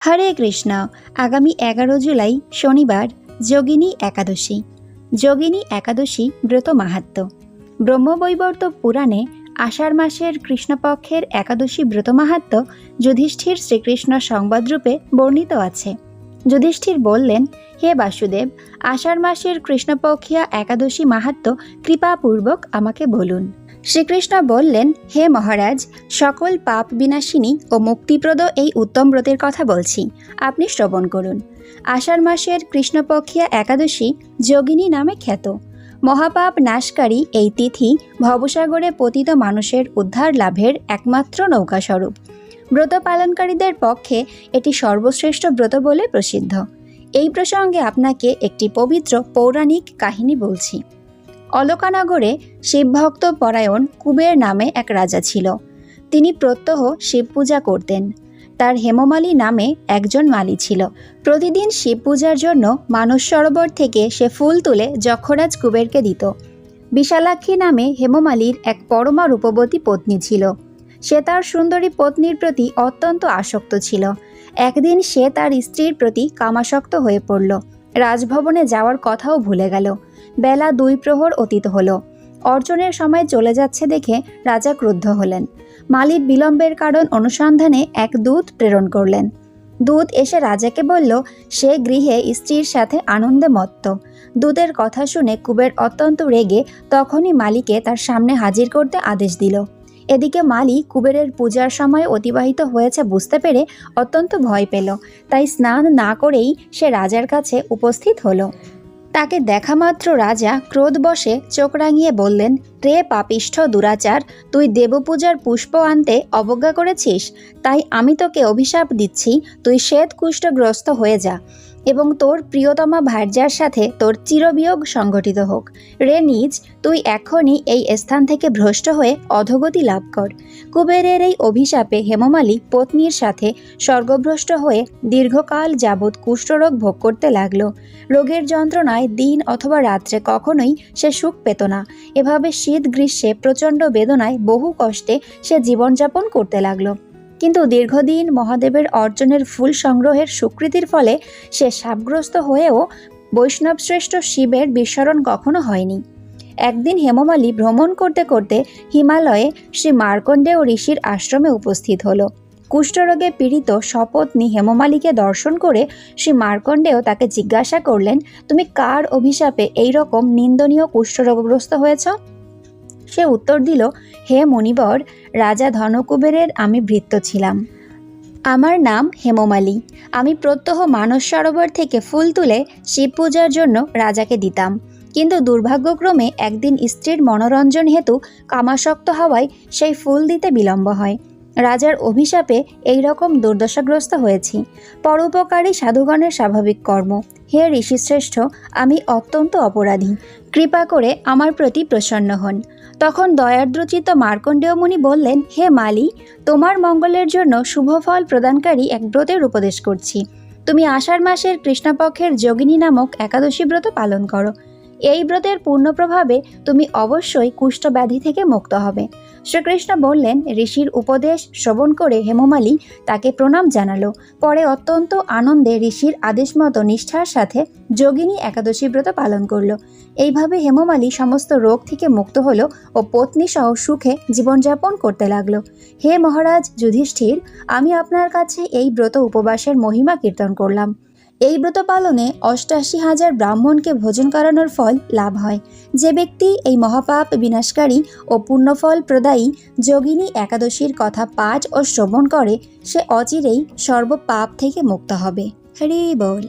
হরে কৃষ্ণ। আগামী 11 জুলাই শনিবার যোগিনী একাদশী। যোগিনী একাদশী ব্রত মাহাত্ম্য। ব্রহ্মবৈবর্ত পুরাণে আষাঢ় মাসের কৃষ্ণপক্ষের একাদশী ব্রত মাহাত্ম্য যুধিষ্ঠির শ্রীকৃষ্ণ সংবাদরূপে বর্ণিত আছে। যুধিষ্ঠির বললেন, হে বাসুদেব, আষাঢ় মাসের কৃষ্ণপক্ষিয়া একাদশী মাহাত্ম্য কৃপাপূর্বক আমাকে বলুন। শ্রীকৃষ্ণ বললেন, হে মহারাজ, সকল পাপ বিনাশিনী ও মুক্তিপ্রদ এই উত্তম ব্রতের কথা বলছি, আপনি শ্রবণ করুন। আষাঢ় মাসের কৃষ্ণপক্ষিয়া একাদশী যোগিনী নামে খ্যাত। মহাপাপ নাশকারী এই তিথি ভবসাগরে পতিত মানুষের উদ্ধার লাভের একমাত্র নৌকাস্বরূপ। ব্রত পালনকারীদের পক্ষে এটি সর্বশ্রেষ্ঠ ব্রত বলে প্রসিদ্ধ। এই প্রসঙ্গে আপনাকে একটি পবিত্র পৌরাণিক কাহিনী বলছি। অলকানগরে শিবভক্ত পরায়ণ কুবের নামে এক রাজা ছিল। তিনি প্রত্যহ শিব পূজা করতেন। তার হেমমালী নামে একজন মালী ছিল। প্রতিদিন শিব পূজার জন্য মানস সরোবর থেকে সে ফুল তুলে যক্ষরাজ কুবেরকে দিত। বিশালাক্ষী নামে হেমমালীর এক পরমা রূপবতী পত্নী ছিল। সে তার সুন্দরী পত্নীর প্রতি অত্যন্ত আসক্ত ছিল। একদিন সে তার স্ত্রীর প্রতি কামাসক্ত হয়ে পড়ল। রাজভবনে যাওয়ার কথাও ভুলে গেল। বেলা 2 প্রহর অতীত হলো। অর্জনের সময় চলে যাচ্ছে দেখে রাজা ক্রুদ্ধ হলেন। মালীর বিলম্বের কারণ অনুসন্ধানে এক দূত প্রেরণ করলেন। দূত এসে রাজাকে বলল, সে গৃহে স্ত্রীর সাথে আনন্দে মত্ত। দূতের কথা শুনে কুবের অত্যন্ত রেগে তখনই মালীকে তার সামনে হাজির করতে আদেশ দিল। এদিকে মালী কুবেরের পূজার সময় অতিবাহিত হয়েছে বুঝতে পেরে অত্যন্ত ভয় পেল। তাই স্নান না করেই সে রাজার কাছে উপস্থিত হলো। তাকে দেখা মাত্র রাজা ক্রোধবশে চোখ রাঙিয়ে বললেন, রে পাপিষ্ঠ দুরাচার, তুই দেবপূজার পুষ্প আনতে অবজ্ঞা করেছিস, তাই আমি তোকে অভিশাপ দিচ্ছি, তুই শ্বেত কুষ্ঠগ্রস্ত হয়ে যা এবং তোর প্রিয়তমা ভার্যার সাথে তোর চিরবিয়োগ সংঘটিত হোক। রে নিজ, তুই এখনই এই স্থান থেকে ভ্রষ্ট হয়ে অধোগতি লাভ কর। কুবেরের এই অভিশাপে হেমমালী পত্নীর সাথে স্বর্গভ্রষ্ট হয়ে দীর্ঘকাল যাবৎ কুষ্ঠরোগ ভোগ করতে লাগলো। রোগের যন্ত্রণায় দিন অথবা রাত্রে কখনোই সে সুখ পেত না। এভাবে শীত গ্রীষ্মে প্রচণ্ড বেদনায় বহু কষ্টে সে জীবনযাপন করতে লাগলো। কিন্তু দীর্ঘদিন মহাদেবের অর্জনের ফুল সংগ্রহের স্বীকৃতির ফলে সে শাপগ্রস্ত হয়েও বৈষ্ণবশ্রেষ্ঠ শিবের বিস্মরণ কখনো হয়নি। একদিন হেমমালী ভ্রমণ করতে করতে হিমালয়ে শ্রী মার্কণ্ডেয় ঋষির আশ্রমে উপস্থিত হলো। কুষ্ঠরোগে পীড়িত সপত্নী হেমমালীকে দর্শন করে শ্রী মার্কণ্ডেয় তাকে জিজ্ঞাসা করলেন, তুমি কার অভিশাপে এই রকম নিন্দনীয় কুষ্ঠরোগগ্রস্ত হয়েছ? সে উত্তর দিল, হে মুনিবর, রাজা ধনকুবেরের আমি ভৃত্য ছিলাম। আমার নাম হেমমালী। আমি প্রত্যহ মানস সরোবর থেকে ফুল তুলে শিব পূজার জন্য রাজাকে দিতাম। কিন্তু দুর্ভাগ্যক্রমে একদিন স্ত্রীর মনোরঞ্জন হেতু কামাসক্ত হওয়ায় সেই ফুল দিতে বিলম্ব হয়। রাজার অভিশাপে এই রকম দুর্দশাগ্রস্ত হয়েছি। পরোপকারী সাধুগণের স্বাভাবিক কর্ম। হে ঋষিশ্রেষ্ঠ, আমি অত্যন্ত অপরাধী, কৃপা করে আমার প্রতি প্রসন্ন হন। তখন দয়ার্দ্রচিত্ত মার্কণ্ডেয় মুনি বললেন, হে মালী, তোমার মঙ্গলের জন্য শুভ ফল প্রদানকারী এক ব্রতের উপদেশ করছি। তুমি আষাঢ় মাসের কৃষ্ণপক্ষের যোগিনী নামক একাদশী ব্রত পালন করো। এই ব্রতের পূর্ণ প্রভাবে তুমি অবশ্যই কুষ্ঠব্যাধি থেকে মুক্ত হবে। শ্রীকৃষ্ণ বললেন, ঋষির উপদেশ শ্রবণ করে হেমমালী তাকে প্রণাম জানালো। পরে অত্যন্ত আনন্দে ঋষির আদেশ মতো নিষ্ঠার সাথে যোগিনী একাদশী ব্রত পালন করলো। এইভাবে হেমমালী সমস্ত রোগ থেকে মুক্ত হলো ও পত্নী সহ সুখে জীবনযাপন করতে লাগলো। হে মহারাজ যুধিষ্ঠির, আমি আপনার কাছে এই ব্রত উপবাসের মহিমা কীর্তন করলাম। এই ব্রত পালনে 88,000 ব্রাহ্মণকে ভোজন করানোর ফল লাভ হয়। যে ব্যক্তি এই মহাপাপ বিনাশকারী ও পুণ্যফল প্রদায়ী যোগিনী একাদশীর কথা পাঠ ও শ্রবণ করে, সে অচিরেই সর্বপাপ থেকে মুক্ত হবে। হরি বল।